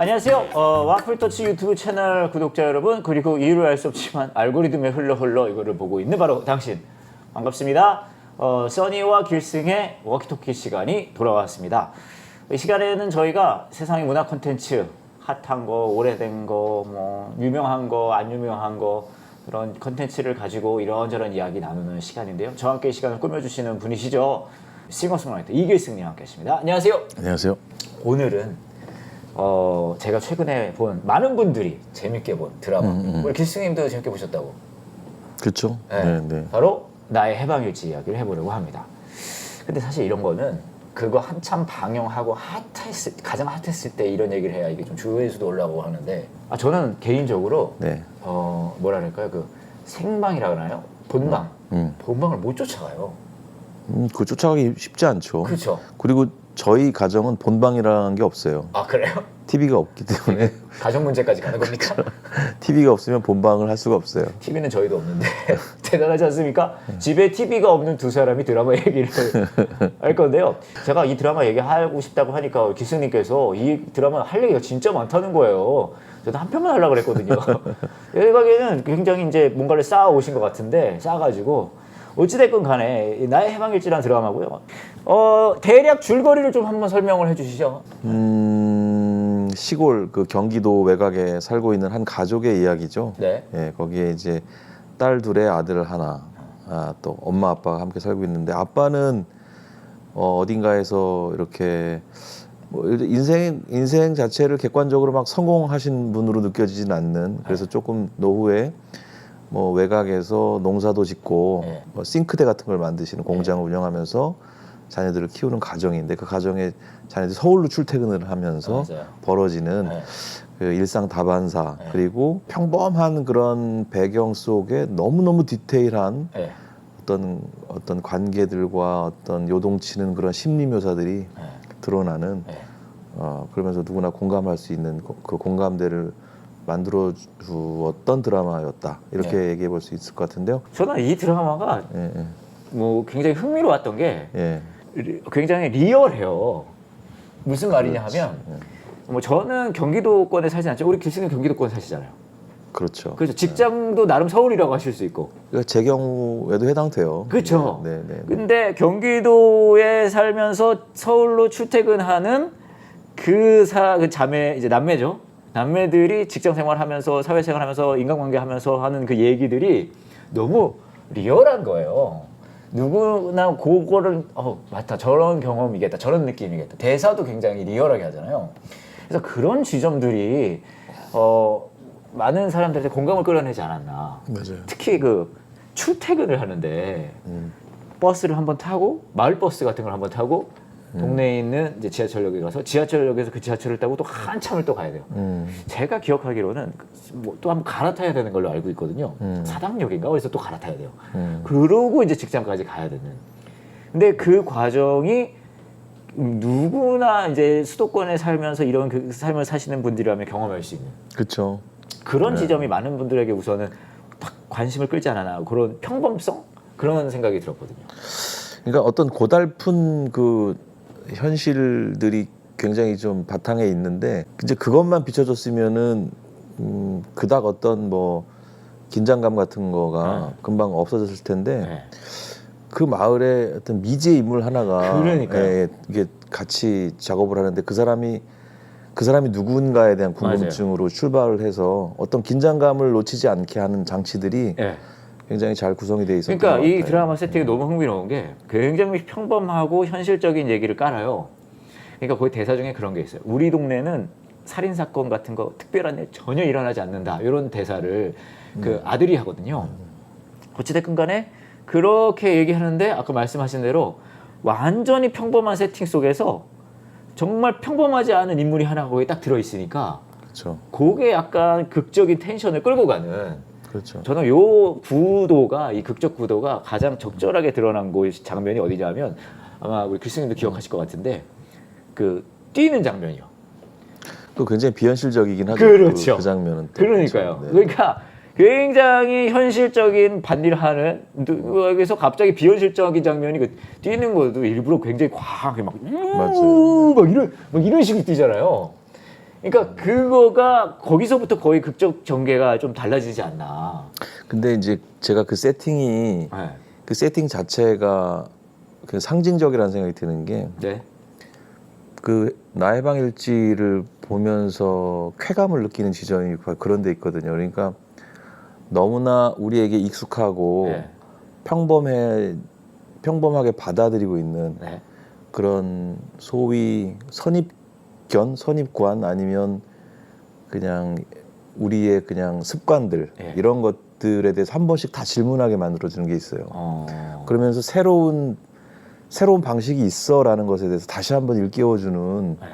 안녕하세요. 와플터치 유튜브 채널 구독자 여러분, 그리고 이유를 알 수 없지만 알고리즘에 흘러 이거를 보고 있는 바로 당신, 반갑습니다. 써니와 길승의 워키토키 시간이 돌아왔습니다. 이 시간에는 저희가 세상의 문화 콘텐츠, 핫한 거, 오래된 거, 뭐 유명한 거, 안 유명한 거, 그런 콘텐츠를 가지고 이런저런 이야기 나누는 시간인데요. 저와 함께 이 시간을 꾸며주시는 분이시죠. 싱어송라이터 이길승님 함께 하십니다. 안녕하세요. 안녕하세요. 오늘은 제가 최근에 본 많은 분들이 재밌게 본 드라마, 우리 길승님도 재밌게 보셨다고. 그렇죠. 네. 네. 바로 나의 해방일지 이야기를 해보려고 합니다. 근데 사실 이런 거는 그거 한참 방영하고 가장 핫했을 때 이런 얘기를 해야 이게 좀 조회수도 올라가고 하는데, 저는 개인적으로 네. 뭐랄까요, 그 생방이라 그러나요? 본방. 본방을 못 쫓아가요. 그거 쫓아가기 쉽지 않죠. 그렇죠. 그리고 저희 가정은 본방이라는 게 없어요. 아, 그래요? TV가 없기 때문에. 가정 문제까지 가는 겁니까? TV가 없으면 본방을 할 수가 없어요. TV는 저희도 없는데 대단하지 않습니까? 집에 TV가 없는 두 사람이 드라마 얘기를 할 건데요. 제가 이 드라마 얘기하고 싶다고 하니까 기승님께서 이 드라마 할 얘기가 진짜 많다는 거예요. 저도 한 편만 하려고 그랬거든요. 여기에는 굉장히 이제 뭔가를 쌓아 오신 것 같은데, 쌓아가지고 어찌됐건 간에 나의 해방일지라는 드라마고요. 대략 줄거리를 좀 한번 설명을 해주시죠. 시골 그 경기도 외곽에 살고 있는 한 가족의 이야기죠. 네. 예, 거기에 이제 딸 둘에 아들 하나, 또 엄마 아빠가 함께 살고 있는데, 아빠는 어딘가에서 이렇게 뭐 인생 자체를 객관적으로 막 성공하신 분으로 느껴지진 않는, 그래서 조금 노후에 뭐 외곽에서 농사도 짓고 뭐 싱크대 같은 걸 만드시는 공장을 운영하면서 자녀들을 키우는 가정인데, 그 가정에 자녀들이 서울로 출퇴근을 하면서 벌어지는 그 일상 다반사, 그리고 평범한 그런 배경 속에 너무너무 디테일한 어떤 관계들과 어떤 요동치는 그런 심리 묘사들이 드러나는, 그러면서 누구나 공감할 수 있는 그 공감대를 만들어 주었던 드라마였다, 이렇게 얘기해 볼 수 있을 것 같은데요. 저는 이 드라마가 뭐 굉장히 흥미로웠던 게 굉장히 리얼해요. 무슨 말이냐 하면, 뭐 저는 경기도권에 살지 않죠. 우리 길승님 경기도권에 사시잖아요. 그렇죠. 그래서 직장도 나름 서울이라고 하실 수 있고. 제 경우에도 해당돼요. 그렇죠. 네. 근데 경기도에 살면서 서울로 출퇴근하는 그 자매, 이제 남매죠. 남매들이 직장 생활하면서 사회생활하면서 인간관계하면서 하는 그 얘기들이 너무 리얼한 거예요. 누구나 그거를 맞다, 저런 경험이겠다, 저런 느낌이겠다. 대사도 굉장히 리얼하게 하잖아요. 그래서 그런 지점들이 많은 사람들한테 공감을 끌어내지 않았나. 맞아요. 특히 그 출퇴근을 하는데 버스를 한번 타고, 마을버스 같은 걸 한번 타고 동네에 있는 이제 지하철역에 가서 지하철역에서 그 지하철을 타고 또 한참을 또 가야 돼요. 제가 기억하기로는 뭐 또 한번 갈아타야 되는 걸로 알고 있거든요. 사당역인가 어디서 또 갈아타야 돼요. 그러고 이제 직장까지 가야 되는. 근데 그 과정이 누구나 이제 수도권에 살면서 이런 그 삶을 사시는 분들이라면 경험할 수 있는. 그렇죠. 그런 지점이 많은 분들에게 우선은 딱 관심을 끌지 않았나, 그런 평범성, 그런 생각이 들었거든요. 그러니까 어떤 고달픈 그 현실들이 굉장히 좀 바탕에 있는데, 이제 그것만 비춰줬으면은 그닥 어떤 뭐 긴장감 같은 거가 금방 없어졌을 텐데, 그 마을에 어떤 미지의 인물 하나가 이게 같이 작업을 하는데, 그 사람이 누군가에 대한 궁금증으로 출발을 해서 어떤 긴장감을 놓치지 않게 하는 장치들이 굉장히 잘 구성이 돼 있었던 것 같아요. 그러니까 이 드라마 세팅이 너무 흥미로운 게 굉장히 평범하고 현실적인 얘기를 깔아요. 그러니까 거기 대사 중에 그런 게 있어요. 우리 동네는 살인 사건 같은 거 특별한 일 전혀 일어나지 않는다, 이런 대사를 그 아들이 하거든요. 어찌됐건 간에 그렇게 얘기하는데, 아까 말씀하신 대로 완전히 평범한 세팅 속에서 정말 평범하지 않은 인물이 하나가 거기 딱 들어있으니까, 그렇죠. 그게 약간 극적인 텐션을 끌고 가는. 그렇죠. 저는 요 구도가, 이 극적 구도가 가장 적절하게 드러난 장면이 어디냐면, 아마 우리 길승님도 기억하실 것 같은데, 그 뛰는 장면이요. 또 굉장히 비현실적이긴 하죠. 그렇죠. 그 장면은. 그러니까요. 그렇죠. 네. 그러니까 굉장히 현실적인 반일을 하는, 여기서 갑자기 비현실적인 장면이 그 뛰는 것도 일부러 굉장히 과하게 막 맞아요. 막 이런 식으로 뛰잖아요. 그러니까 그거가 거기서부터 거의 극적 전개가 좀 달라지지 않나. 근데 이제 제가 그 세팅이 네. 그 세팅 자체가 그 상징적이라는 생각이 드는 게 네. 그 나의 방 일지를 보면서 쾌감을 느끼는 지점이 그런 데 있거든요. 그러니까 너무나 우리에게 익숙하고 네. 평범하게 받아들이고 있는 네. 그런 소위 선입관 아니면 그냥 우리의 그냥 습관들 네. 이런 것들에 대해서 한 번씩 다 질문하게 만들어주는 게 있어요. 그러면서 새로운 방식이 있어라는 것에 대해서 다시 한번 일깨워주는 네.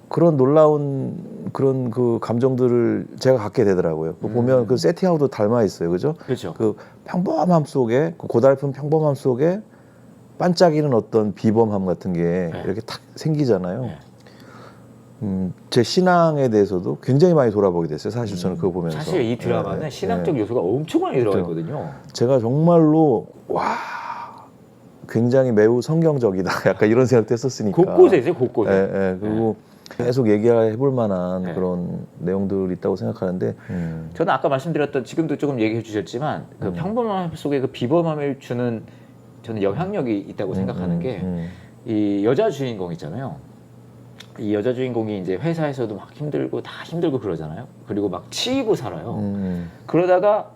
그런 놀라운 그런 그 감정들을 제가 갖게 되더라고요. 보면 그 세팅하고도 닮아 있어요, 그죠? 그렇죠. 그 평범함 속에 그 고달픈 평범함 속에 반짝이는 어떤 비범함 같은 게 네. 이렇게 탁 생기잖아요. 네. 제 신앙에 대해서도 굉장히 많이 돌아보게 됐어요. 사실 저는 그거 보면서. 사실 이 드라마는 네, 신앙적 네. 요소가 엄청 많이 들어가 그렇죠. 있거든요. 제가 정말로 와 굉장히 매우 성경적이다. 약간 이런 생각도 했었으니까. 곳곳에 있어요, 곳곳에. 예, 예. 그리고 계속 얘기해볼 만한 네. 그런 내용들이 있다고 생각하는데 저는 아까 말씀드렸던 지금도 조금 얘기해 주셨지만 그 평범함 속에 그 비범함을 주는 저는 영향력이 있다고 생각하는 게 이 여자 주인공 있잖아요. 이 여자 주인공이 이제 회사에서도 막 힘들고 다 힘들고 그러잖아요. 그리고 막 치이고 살아요. 그러다가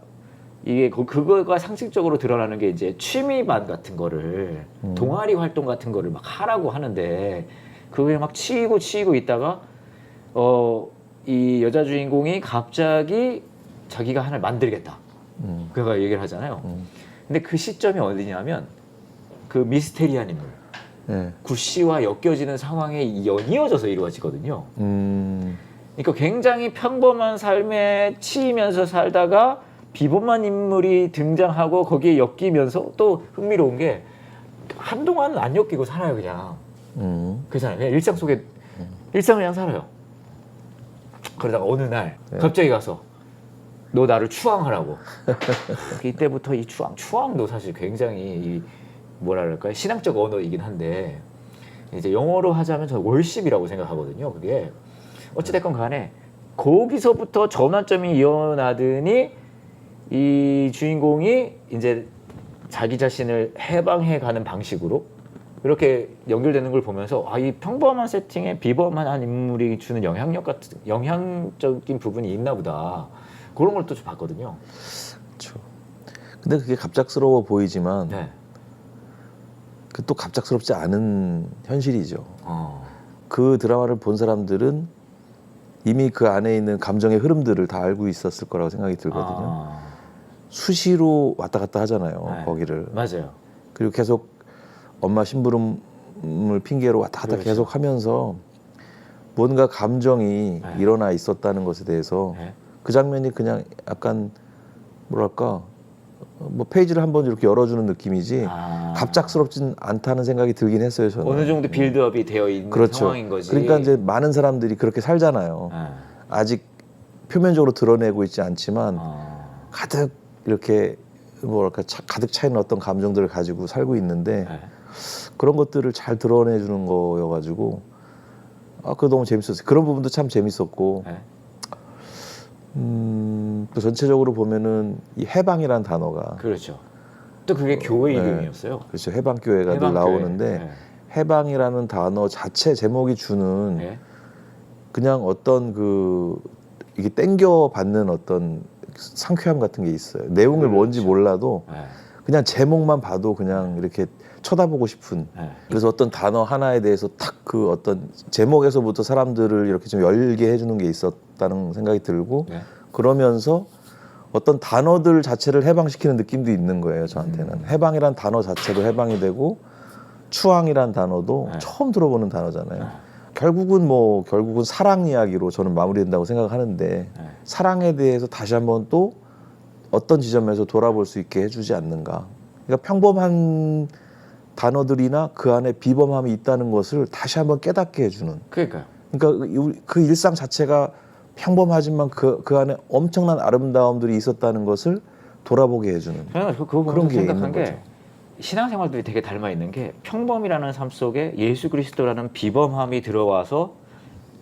이게 그거가 상식적으로 드러나는 게 이제 취미반 같은 거를 동아리 활동 같은 거를 막 하라고 하는데 그게 막 치이고 있다가 이 여자 주인공이 갑자기 자기가 하나를 만들겠다. 그가 얘기를 하잖아요. 근데 그 시점이 어디냐면 그 미스테리한 인물 네. 구씨와 엮여지는 상황에 연이어져서 이루어지거든요. 그러니까 굉장히 평범한 삶에 치이면서 살다가 비범한 인물이 등장하고 거기에 엮이면서 또 흥미로운 게 한동안은 안 엮이고 살아요 그냥. 그렇잖아요. 그냥 일상 속에 일상을 그냥 살아요. 그러다가 어느 날 갑자기 가서 너 나를 추앙하라고. 이때부터 이 추앙도 사실 굉장히 이 뭐랄까요 신앙적 언어이긴 한데 이제 영어로 하자면 저는 월십이라고 생각하거든요. 그게 어찌됐건 간에 거기서부터 전환점이 일어나더니 이 주인공이 이제 자기 자신을 해방해가는 방식으로 이렇게 연결되는 걸 보면서 이 평범한 세팅에 비범한 인물이 주는 영향적인 부분이 있나 보다 그런 걸 또 좀 봤거든요. 그렇죠. 근데 그게 갑작스러워 보이지만 네. 그 또 갑작스럽지 않은 현실이죠. 그 드라마를 본 사람들은 이미 그 안에 있는 감정의 흐름들을 다 알고 있었을 거라고 생각이 들거든요. 수시로 왔다 갔다 하잖아요. 네. 거기를. 맞아요. 그리고 계속 엄마 심부름을 핑계로 왔다 갔다 그렇죠. 계속 하면서 뭔가 감정이 네. 일어나 있었다는 것에 대해서 네. 그 장면이 그냥 약간 뭐랄까 뭐 페이지를 한번 이렇게 열어주는 느낌이지 갑작스럽진 않다는 생각이 들긴 했어요. 저는. 어느 정도 빌드업이 되어 있는 그렇죠. 상황인 거지. 그러니까 이제 많은 사람들이 그렇게 살잖아요. 아직 표면적으로 드러내고 있지 않지만 가득 이렇게 뭐랄까 가득 차 있는 어떤 감정들을 가지고 살고 있는데 네. 그런 것들을 잘 드러내주는 거여가지고 그거 너무 재밌었어요. 그런 부분도 참 재밌었고 네. 또 전체적으로 보면은 이 해방이라는 단어가 그렇죠. 또 그게 교회 네. 이름이었어요. 그렇죠. 해방교회가 늘 해방교회. 나오는데 네. 해방이라는 단어 자체 제목이 주는 네. 그냥 어떤 그 이게 땡겨 받는 어떤 상쾌함 같은 게 있어요. 내용을 그렇죠. 뭔지 몰라도 네. 그냥 제목만 봐도 그냥 이렇게 쳐다보고 싶은. 네. 그래서 어떤 단어 하나에 대해서 탁 그 어떤 제목에서부터 사람들을 이렇게 좀 열게 해주는 게 있었다는 생각이 들고 네. 그러면서 어떤 단어들 자체를 해방시키는 느낌도 있는 거예요. 저한테는 해방이란 단어 자체도 해방이 되고 추앙이란 단어도 네. 처음 들어보는 단어잖아요. 결국은 사랑 이야기로 저는 마무리된다고 생각하는데 네. 사랑에 대해서 다시 한번 또 어떤 지점에서 돌아볼 수 있게 해주지 않는가. 그러니까 평범한 단어들이나 그 안에 비범함이 있다는 것을 다시 한번 깨닫게 해주는. 그러니까요. 그러니까 그 일상 자체가 평범하지만 그 안에 엄청난 아름다움들이 있었다는 것을 돌아보게 해주는. 저는 그거 그런 보면서 게 생각한 있는 게 거죠. 신앙생활들이 되게 닮아 있는 게 평범이라는 삶 속에 예수 그리스도라는 비범함이 들어와서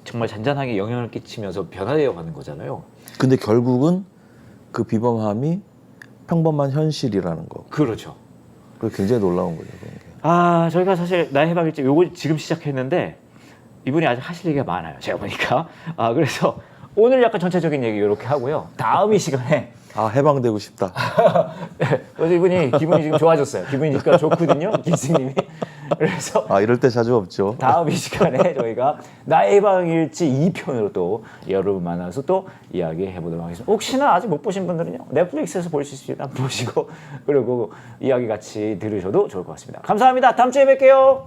정말 잔잔하게 영향을 끼치면서 변화되어 가는 거잖아요. 근데 결국은 그 비범함이 평범한 현실이라는 거. 그렇죠. 그게 굉장히 놀라운 거죠. 그런 게. 아, 저희가 사실 나의 해방일지 요거 지금 시작했는데 이분이 아직 하실 얘기가 많아요. 제가 보니까. 아, 그래서 오늘 약간 전체적인 얘기 이렇게 하고요. 다음 이 시간에 아, 해방되고 싶다. 그래서 이분이 기분이 지금 좋아졌어요. 기분이 지금 좋거든요. 김승님이. 그래서 아, 이럴 때 자주 없죠. 다음 이 시간에 저희가 나의 해방일지 2편으로 또 여러분 만나서 또 이야기해 보도록 하겠습니다. 혹시나 아직 못 보신 분들은요. 넷플릭스에서 볼 수 있으면 보시고 그리고 이야기 같이 들으셔도 좋을 것 같습니다. 감사합니다. 다음 주에 뵐게요.